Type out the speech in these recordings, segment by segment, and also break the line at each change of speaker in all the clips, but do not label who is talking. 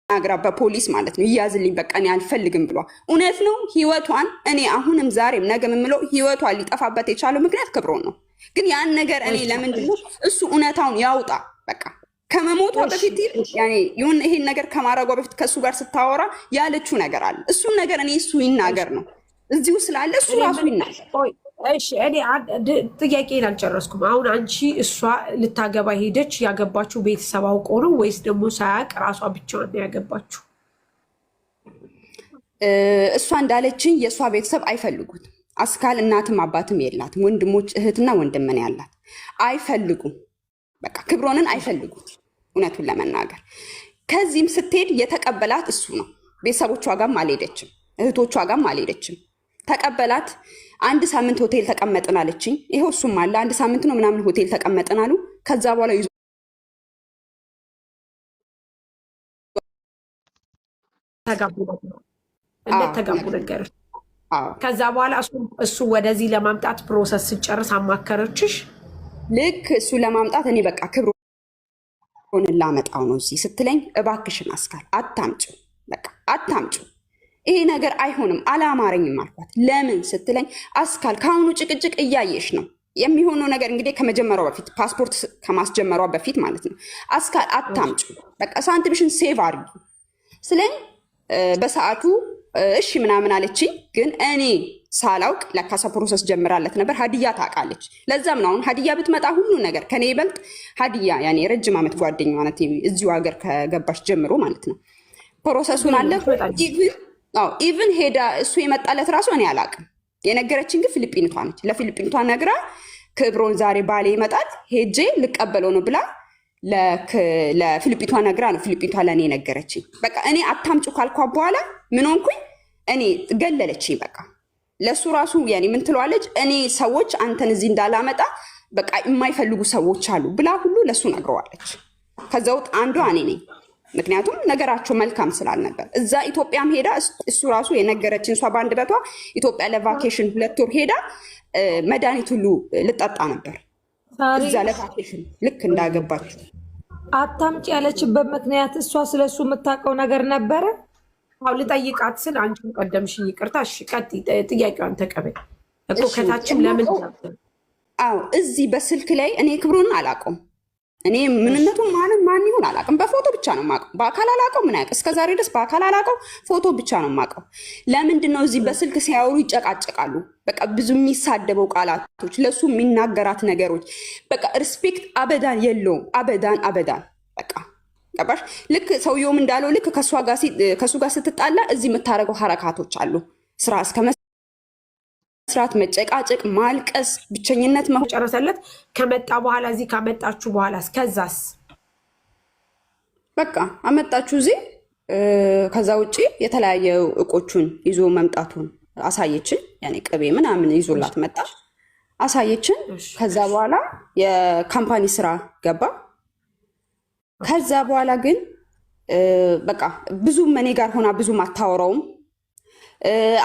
አግራ በፖሊስ ማለት ነው ይያዝልኝ በቃ እኔ አልፈልግም ብሏ እውነት ነው ህይወቷን እኔ አሁንም ዛሬም ነገም ምለው ህይወቷን ሊጠፋበት የቻለው ምክንያት ክብሮን ነው ግን ያን ነገር እኔ ለምንድን ነው እሱ እውነታውን ያውጣ በቃ ከመሞቷ በፊት ያኔ ይሁን ይሄን ነገር ከማረጓ በፊት ከሱ ጋር ስታወራ ያለችው ነገር አለ እሱ ነገር እኔ እሱ ይናገር ነው እዚሁ ስላለ እሱ ራሱ ይናገር
እሺ እኔ ጥያቄን አልጨረስኩም አሁን አንቺ እሷ ልታገባ ሄደች ያገባችው ቤተሰብ አውቆ ነው ወይስ ደግሞ ሳያቅ ራሷ ብቻዋን ያገባችው
እሷ እንዳለችኝ የሷ ቤተሰብ አይፈልጉት አስካል እናትም አባትም የላትም ወንድሞች እህትና ወንድም ነው ያላት አይፈልጉም በቃ ክብሮንን አይፈልጉት እውነቱን ለመናገር ከዚህም ስትሄድ የተቀበላት እሱ ነው ቤተሰቦቿ ጋርም አልሄደችም እህቶቿ ጋርም አልሄደችም ተቀበላት አንድ ሳምንት ሆቴል ተቀመጥን አለችኝ ይሄው እሱም አለ አንድ ሳምንት ነው ምናምን ሆቴል ተቀመጥን አሉ ከዛ በኋላ
ተጋቡ ነገር ከዛ በኋላ እሱ ወደዚህ ለማምጣት ፕሮሰስ ሲጨርስ አማከረችሽ
ልክ እሱ ለማምጣት እኔ በቃ ክብሮንን ላመጣው ነው እዚህ ስትለኝ እባክሽን አስካል አታምጪው በቃ አታምጪው ይሄ ነገር አይሆንም አላማረኝም አልኳት ለምን ስትለኝ አስካል ካሁኑ ጭቅጭቅ እያየሽ ነው የሚሆነው ነገር እንግዲህ ከመጀመሪያው በፊት ፓስፖርት ከማስጀመሯ በፊት ማለት ነው አስካል አታምጪው በቃ ሳንቲምሽን ሴቭ አድርጊ ስለኝ በሰዓቱ እሺ ምናምን አለችኝ ግን እኔ ሳላውቅ ለካሳ ፕሮሰስ ጀምራለት ነበር ሀዲያ ታውቃለች ለዛም ነው አሁን ሀዲያ ብትመጣ ሁሉ ነገር ከኔ ይበልጥ ሀዲያ ያኔ ረጅም ዓመት ጓደኛዋ ናት እዚሁ ሀገር ከገባች ጀምሮ ማለት ነው ፕሮሰሱን አለ ኢቭን ሄዳ እሱ የመጣለት ራሱ እኔ አላውቅም የነገረችን ግን ፊሊፒኒቷ ነች ለፊሊፒኒቷ ነግራ ክብሮን ዛሬ ባሌ ይመጣል ሄጄ ልቀበለው ነው ብላ ለፊሊፒኒቷ ነግራ ነው ፊሊፒኒቷ ለእኔ ነገረችኝ በቃ እኔ አታምጩ ካልኳ በኋላ ምን ሆንኩኝ እኔ ገለለችኝ በቃ ለሱ ራሱ ያኔ ምን ትለዋለች እኔ ሰዎች አንተን እዚህ እንዳላመጣ በቃ የማይፈልጉ ሰዎች አሉ ብላ ሁሉ ለሱ ነግረዋለች ከዛው አንዷ እኔ ነኝ ምክንያቱም ነገራቸው መልካም ስላልነበር እዛ ኢትዮጵያም ሄዳ እሱ ራሱ የነገረችን እሷ ባንድ በቷ ኢትዮጵያ ለቫኬሽን 2 ወር ሄዳ መድኃኒት ሁሉ ልጠጣ ነበር እዛ ለቫኬሽን ልክ እንዳገባችሁ
አታምጪ ያለችበት ምክንያት እሷ ስለሱ የምታውቀው ነገር ነበረ
አው ልጠይቃት ስል አንቺን ቀደምሽኝ ይቅርታ እሺ ቀጥ ጥያቄዋን ተቀበል እኮ ከታችን ለምን
አው እዚህ በስልክ ላይ እኔ ክብሩን አላውቀውም እኔ ምንነቱን ማን ይሁን አላውቅም በፎቶ ብቻ ነው የማውቀው በአካል አላውቀው ምን ያውቅ እስከዛሬ ድረስ በአካል አላውቀው ፎቶ ብቻ ነው የማውቀው ለምንድን ነው እዚህ በስልክ ሲያወሩ ይጨቃጨቃሉ በቃ ብዙ የሚሳደበው ቃላቶች ለሱ የሚናገራት ነገሮች በቃ ሪስፔክት አበዳን የለውም አበዳን በቃ ገባሽ ልክ ሰውየውም እንዳለው ልክ ከሱ ጋር ስትጣላ እዚህ የምታረገው ሐረካቶች አሉ ስራ እስከ መስራት መጨቃጨቅ ማልቀስ ብቸኝነት
መጨረሰለት ከመጣ በኋላ እዚህ ካመጣችሁ በኋላ እስከዛስ
በቃ አመጣችሁ እዚህ ከዛ ውጪ የተለያየ እቆቹን ይዞ መምጣቱን አሳየችን ያኔ ቅቤ ምናምን ይዞላት መጣ አሳየችን ከዛ በኋላ የካምፓኒ ስራ ገባ ከዛ በኋላ ግን በቃ ብዙ መኔ ጋር ሆና ብዙ ማታወራውም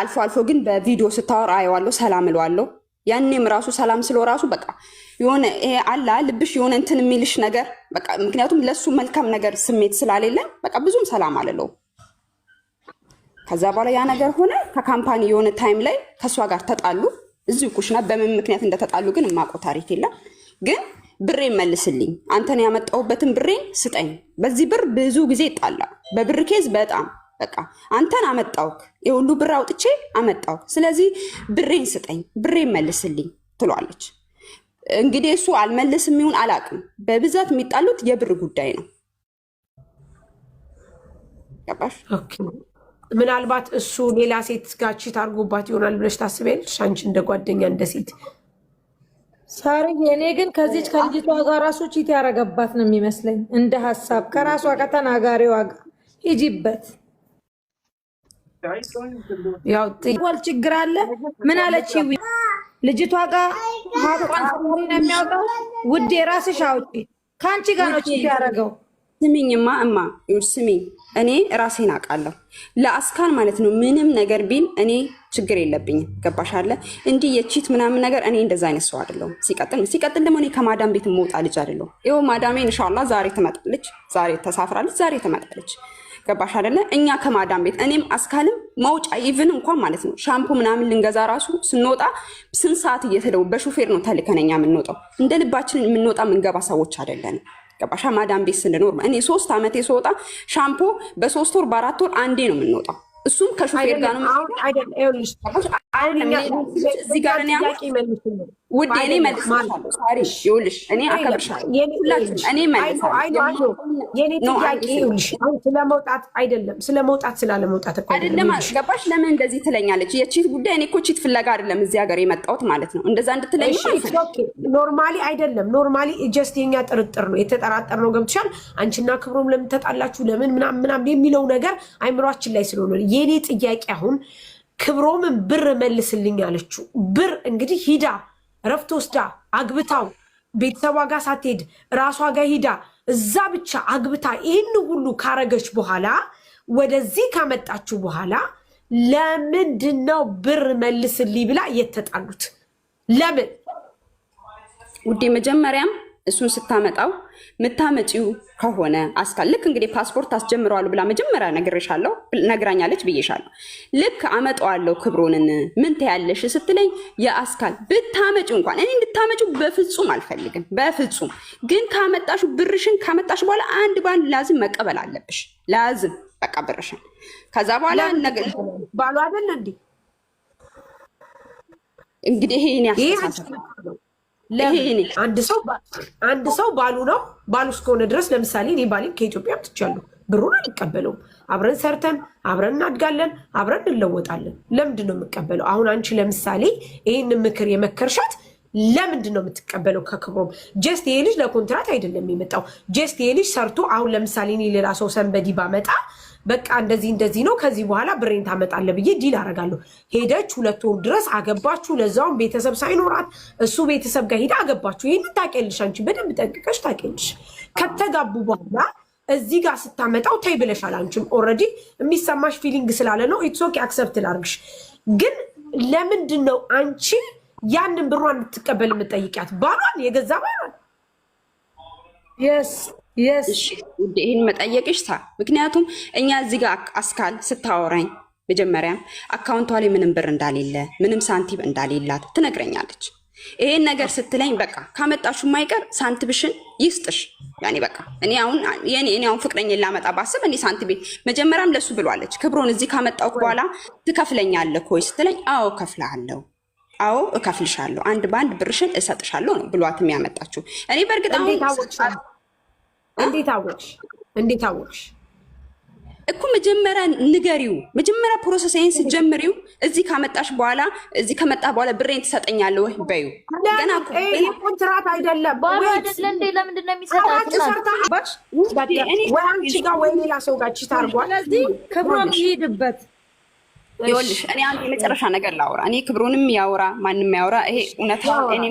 አልፎ ግን በቪዲዮ ስታወራ አየዋለሁ ሰላም እለዋለሁ ያኔም ራሱ ሰላም ስለው ራሱ በቃ የሆነ ይሄ አላ ልብሽ የሆነ እንትን የሚልሽ ነገር በቃ ምክንያቱም ለሱ መልካም ነገር ስሜት ስላሌለን በቃ ብዙም ሰላም አለለው ከዛ በኋላ ያ ነገር ሆነ ከካምፓኒ የሆነ ታይም ላይ ከሷ ጋር ተጣሉ እዚሁ ኩሽና በምን ምክንያት እንደተጣሉ ግን የማውቀው ታሪክ የለም ግን ብሬ መልስልኝ አንተን ያመጣውበትን ብሬን ስጠኝ በዚህ ብር ብዙ ጊዜ ይጣላ በብር ኬዝ በጣም በቃ አንተን አመጣውክ የሁሉ ብር አውጥቼ አመጣውክ ስለዚህ ብሬን ስጠኝ ብሬን መልስልኝ ትሏለች እንግዲህ እሱ አልመልስም ይሁን አላቅም በብዛት የሚጣሉት የብር ጉዳይ ነው ገባሽ
ኦኬ ምናልባት እሱ ሌላ ሴት ጋር ቺት አድርጎባት ይሆናል ብለሽ ታስቢያለሽ አንቺ እንደ ጓደኛ እንደ ሴት
ሳሪ እኔ ግን ከዚች ከልጅቷ ጋር ራሱ ቺት ያረገባት ነው የሚመስለኝ እንደ ሐሳብ ከራሷ ከተናጋሪዋ ጋር ሂጂበት
ያው
ጥዋል ችግር አለ ምን አለች ልጅቷ ጋር ሀቋን ነው የሚያውቀው ውዴ ራስሽ አውጪ ካንቺ ጋር ነው ቺት ያረገው
ስሚኝማ ስሚኝ እኔ ራሴን አውቃለሁ ለአስካል ማለት ነው ምንም ነገር ቢል እኔ ችግር የለብኝም ገባሽ አለ እንዲህ የቺት ምናምን ነገር እኔ እንደዛ አይነት ሰው አይደለሁም ሲቀጥል ደግሞ እኔ ከማዳም ቤት መውጣ ልጅ አይደለሁም ይኸው ማዳሜ ኢንሻአላህ ዛሬ ትመጣለች ዛሬ ተሳፍራለች ዛሬ ትመጣለች ገባሽ አይደለ? እኛ ከማዳም ቤት እኔም አስካልም መውጫ ኢቭን እንኳን ማለት ነው ሻምፑ ምናምን ልንገዛ ራሱ ስንወጣ ስንት ሰዓት እየተደው በሹፌር ነው ተልከነኛ የምንወጣው። እንደ ልባችን የምንወጣ ምንገባ ሰዎች አይደለንም። ገባሻ? ማዳም ቤት ስንኖር እኔ 3 ዓመቴ ስወጣ ሻምፖ በ3 ወር በ4 ወር አንዴ ነው የምንወጣው። እሱም ከሹፌር ጋር ነው። እዚህ ጋር እኔ ውዴ እኔ መልስሻለሁ። ሳሪ ይኸውልሽ እኔ አከብርሻለሁ። እኔ መልሳለሁ።
ስለመውጣት አይደለም ስለመውጣት ስላለመውጣት እኮ
አይደለም። ገባሽ? ለምን እንደዚህ ትለኛለች? የቺት ጉዳይ እኔ እኮ ቺት ፍለጋ አይደለም እዚህ ሀገር የመጣሁት ማለት ነው። እንደዛ እንድትለኝ
ኖርማሊ አይደለም። ኖርማሊ ጀስት የኛ ጥርጥር ነው የተጠራጠር ነው። ገብቶሻል? አንቺና ክብሮም ለምን ተጣላችሁ ለምን ምናምን የሚለው ነገር አይምሯችን ላይ ስለሆነ የኔ ጥያቄ አሁን ክብሮምን ብር መልስልኝ አለችው። ብር እንግዲህ ሂዳ ረፍት ወስዳ አግብታው ቤተሰቧ ጋር ሳትሄድ ራሷ ጋር ሂዳ እዛ ብቻ አግብታ ይህን ሁሉ ካረገች በኋላ ወደዚህ ካመጣችሁ በኋላ ለምንድነው ብር መልስልኝ ብላ የተጣሉት? ለምን
ውዴ? መጀመሪያም እሱን ስታመጣው ምታመጪው ከሆነ አስካል ልክ እንግዲህ ፓስፖርት አስጀምረዋለሁ ብላ መጀመሪያ ነግሬሻለሁ፣ ነግራኛለች ብዬሻለሁ። ልክ አመጣዋለሁ ክብሮንን ምን ትያለሽ ስትለኝ የአስካል ብታመጪው እንኳን እኔ እንድታመጪው በፍጹም አልፈልግም፣ በፍጹም ግን ካመጣሹ ብርሽን ካመጣሽ በኋላ አንድ ባንድ ላዝም መቀበል አለብሽ። ላዝም በቃ ብርሽን ከዛ በኋላ ነገር
ባሉ አይደል እንዴ?
እንግዲህ ይሄን ያስተሳሰብ
አንድ ሰው ባሉ ነው። ባሉ እስከሆነ ድረስ ለምሳሌ እኔ ባሌም ከኢትዮጵያ አምጥቻለሁ፣ ብሩን አልቀበለውም። አብረን ሰርተን አብረን እናድጋለን፣ አብረን እንለወጣለን። ለምንድን ነው የምቀበለው? አሁን አንቺ ለምሳሌ ይህን ምክር የመከርሻት ለምንድን ነው የምትቀበለው ከክብሮም? ጀስት ይሄ ልጅ ለኮንትራት አይደለም የመጣው። ጀስት ይሄ ልጅ ሰርቶ አሁን ለምሳሌ እኔ ሌላ ሰው ሰንበዲ ባመጣ በቃ እንደዚህ ነው ከዚህ በኋላ ብሬን ታመጣለህ ብዬ ዲል አደርጋለሁ። ሄደች 2 ወር ድረስ አገባችሁ፣ ለዛውም ቤተሰብ ሳይኖራት እሱ ቤተሰብ ጋር ሄዳ አገባችሁ። ይህንን ታውቂያለሽ፣ አንቺ በደንብ ጠንቅቀሽ ታውቂያለሽ። ከተጋቡ በኋላ እዚህ ጋር ስታመጣው ተይ ብለሻል። አንቺም ኦልሬዲ የሚሰማሽ ፊሊንግ ስላለ ነው። ኢትስ ኦኬ አክሰፕት ላድርግሽ። ግን ለምንድን ነው አንቺ ያንን ብሯን እንድትቀበል የምጠይቂያት? ባሏን የገዛ ባሏን
ይህን መጠየቅሽ ምክንያቱም እኛ እዚህ ጋር አስካል ስታወራኝ መጀመሪያ አካውንቷ ላይ ምንም ብር እንዳሌለ ምንም ሳንቲም እንዳሌላት ትነግረኛለች። ይሄን ነገር ስትለኝ በቃ ካመጣሹ የማይቀር ሳንቲምሽን ይስጥሽ። ያኔ በቃ እኔ አሁን ፍቅረኛ ላመጣ ባስብ እኔ ሳንቲም መጀመሪያም ለሱ ብሏለች። ክብሮን እዚህ ካመጣው በኋላ ትከፍለኛለህ ወይ ስትለኝ አዎ እከፍልሃለሁ፣ አዎ እከፍልሻለሁ፣ አንድ ባንድ ብርሽን እሰጥሻለሁ ነው ብሏት የሚያመጣችው። እኔ በእርግጥ
እንዴት አወቅሽ
እኮ? መጀመሪያ ንገሪው። መጀመሪያ ፕሮሰስን ስትጀምሪው እዚህ ካመጣሽ በኋላ እዚህ ከመጣ በኋላ ብሬን ትሰጠኛለህ ወይ በዩ። ገና
ኮንትራት አይደለም
ባሉ አይደለ እንዴ? ለምንድን ነው የሚሰጣት?
ወይ አንቺ ጋር ወይ ሌላ ሰው ጋር ቺት አድርጓል።
ስለዚህ ክብሮም ይሄድበት።
ይኸውልሽ እኔ አንድ የመጨረሻ ነገር ላውራ። እኔ ክብሩንም ያውራ ማንም ያውራ፣ ይሄ እውነት እኔ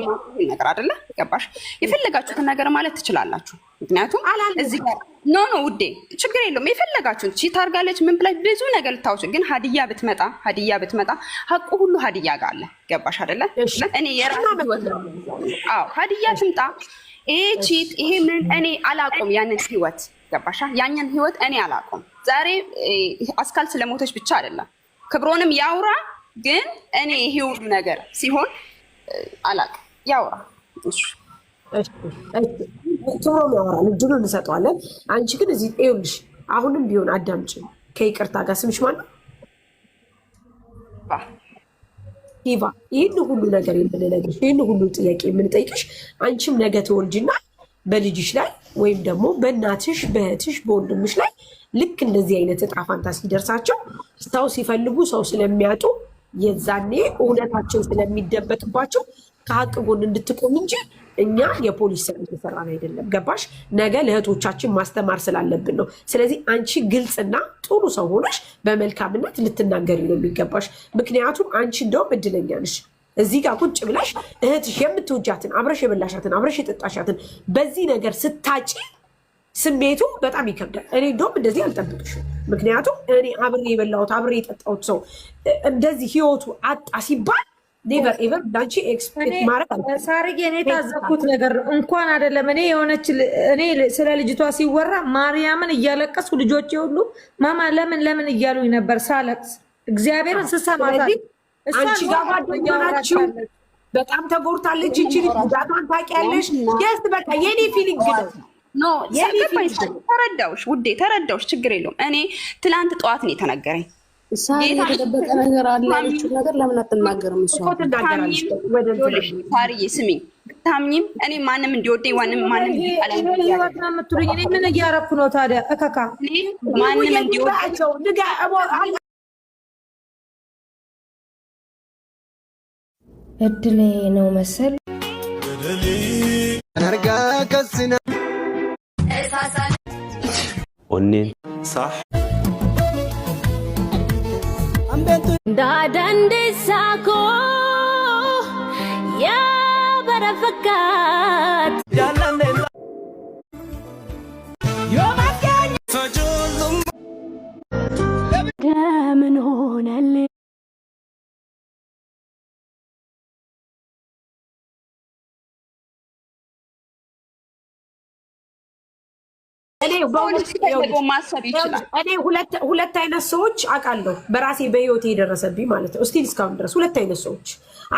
ነገር አይደለ? ገባሽ? የፈለጋችሁትን ነገር ማለት ትችላላችሁ። ምክንያቱም እዚህ ጋር ኖ ውዴ ችግር የለውም። የፈለጋችሁን ቺት አድርጋለች ምን ብላች ብዙ ነገር ልታውሱ፣ ግን ሀዲያ ብትመጣ ሀቁ ሁሉ ሀዲያ ጋር አለ። ገባሽ አይደለ? እኔ የራሱ ህይወት ሀዲያ ትምጣ። ይሄ ቺት ይሄ ምን እኔ አላቆም ያንን ህይወት። ገባሻ? ያንን ህይወት እኔ አላቆም። ዛሬ አስካል ስለሞተች ብቻ አይደለም ክብሮንም ያውራ፣ ግን እኔ ይሄ ሁሉ ነገር ሲሆን አላውቅም። ያውራ
ክብሮም ያወራል፣ እድሉን እንሰጠዋለን። አንቺ ግን እዚህ ይኸውልሽ፣ አሁንም ቢሆን አዳምጪ። ከይቅርታ ጋር ስምሽ ማነው? ሂባ። ይህን ሁሉ ነገር የምንነግርሽ ይህን ሁሉ ጥያቄ የምንጠይቅሽ አንቺም ነገ ተወልጅና በልጅሽ ላይ ወይም ደግሞ በእናትሽ በእህትሽ በወንድምሽ ላይ ልክ እንደዚህ አይነት እጣ ፋንታ ሲደርሳቸው ሰው ሲፈልጉ ሰው ስለሚያጡ የዛኔ እውነታቸው ስለሚደበቅባቸው ከሀቅ ጎን እንድትቆም እንጂ እኛ የፖሊስ ስራ እየሰራን አይደለም። ገባሽ? ነገ ለእህቶቻችን ማስተማር ስላለብን ነው። ስለዚህ አንቺ ግልጽና ጥሩ ሰው ሆነሽ በመልካምነት ልትናገሪ ነው የሚገባሽ። ምክንያቱም አንቺ እንደውም እድለኛ ነሽ። እዚህ ጋር ቁጭ ብለሽ እህትሽ የምትወጃትን አብረሽ የበላሻትን አብረሽ የጠጣሻትን በዚህ ነገር ስታጪ ስሜቱ በጣም ይከብዳል። እኔ እንደውም እንደዚህ አልጠብቅሽም። ምክንያቱም እኔ አብሬ የበላሁት አብሬ የጠጣሁት ሰው እንደዚህ ህይወቱ አጣ ሲባል ኔቨር ኤቨር ዳንቺ ኤክስፔክት ማድረግ አለ
ሳርዬ እኔ ታዘብኩት ነገር እንኳን አይደለም እኔ የሆነች እኔ ስለ ልጅቷ ሲወራ ማርያምን እያለቀስኩ ልጆቼ ሁሉ ማማ ለምን እያሉኝ ነበር ሳለቅስ እግዚአብሔርን ስሰማታ
አንቺ ጋር ጓደኛችሁ በጣም ተጎድታለች እንጂ ጉዳቷን ታውቂያለሽ ጀስት በቃ የኔ ፊሊንግ ነው
ኖ ተረዳውሽ ውዴ ተረዳውሽ ችግር የለውም እኔ ትላንት ጠዋት ነው የተነገረኝ
የተደበቀ ነገር አለ ያለችው ነገር ለምን አትናገርም? እሷ
ትናገራለች።
ታሪዬ ስሚኝ፣ ታምኝም እኔ ማንም እንዲወደኝ ማንም
ህይወት ነው የምትሉኝ። እኔ ምን እያረኩ ነው ታዲያ? እከካ
ማንም እንዲወዳቸው
እድሌ ነው መሰል
ነርጋ ከስና ኦኔን صح
Dadandisako ya barafakat daman honale
እኔ
ማሰብ ይችላል።
እኔ ሁለት አይነት ሰዎች አውቃለሁ በራሴ በህይወቴ የደረሰብኝ ማለት ነው። እስቲል እስካሁን ድረስ ሁለት አይነት ሰዎች፣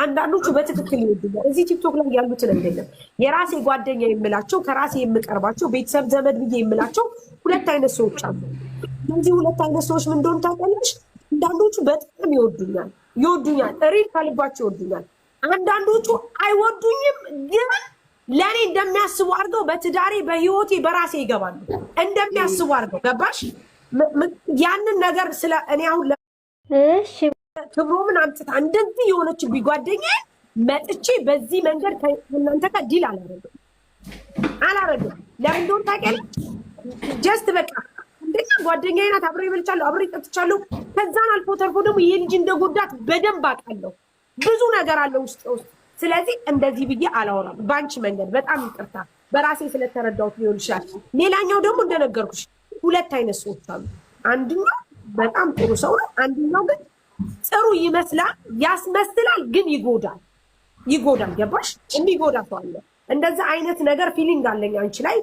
አንዳንዶቹ በትክክል ይወዱኛል። እዚህ ቲክቶክ ላይ ያሉትን አይደለም የራሴ ጓደኛ የምላቸው ከራሴ የምቀርባቸው ቤተሰብ ዘመድ ብዬ የምላቸው ሁለት አይነት ሰዎች አሉ። እነዚህ ሁለት አይነት ሰዎች ምን እንደሆነ ታውቂያለሽ? አንዳንዶቹ በጣም ይወዱኛል ሪል ከልባቸው ይወዱኛል። አንዳንዶቹ አይወዱኝም ግን ለኔ እንደሚያስቡ አድርገው በትዳሬ በህይወቴ በራሴ ይገባሉ እንደሚያስቡ አድርገው ገባሽ? ያንን ነገር ስለ እኔ አሁን
እሺ
ክብሮምን አምጥታ እንደዚህ የሆነች ጓደኛዬ መጥቼ በዚህ መንገድ ከእናንተ ጋር ዲል አላረግም። ለምን እንደሆነ ታውቂያለሽ? ጀስት በቃ እንደኛ ጓደኛዬ ናት። አብሬ በልቻለሁ፣ አብሬ ጠጥቻለሁ። ከዛን አልፎ ተርፎ ደግሞ ይሄ ልጅ እንደጎዳት በደንብ አውቃለሁ። ብዙ ነገር አለ ውስጥ ስለዚህ እንደዚህ ብዬ አላወራም። ባንቺ መንገድ በጣም ይቅርታ በራሴ ስለተረዳሁት ሊሆን ይችላል። ሌላኛው ደግሞ እንደነገርኩሽ ሁለት አይነት ሰዎች አሉ። አንደኛው በጣም ጥሩ ሰው ነው፣ አንደኛው ግን ጥሩ ይመስላል ያስመስላል፣ ግን ይጎዳል። ገባሽ? የሚጎዳ ሰው አለ። እንደዛ አይነት ነገር ፊሊንግ አለኝ አንቺ ላይ።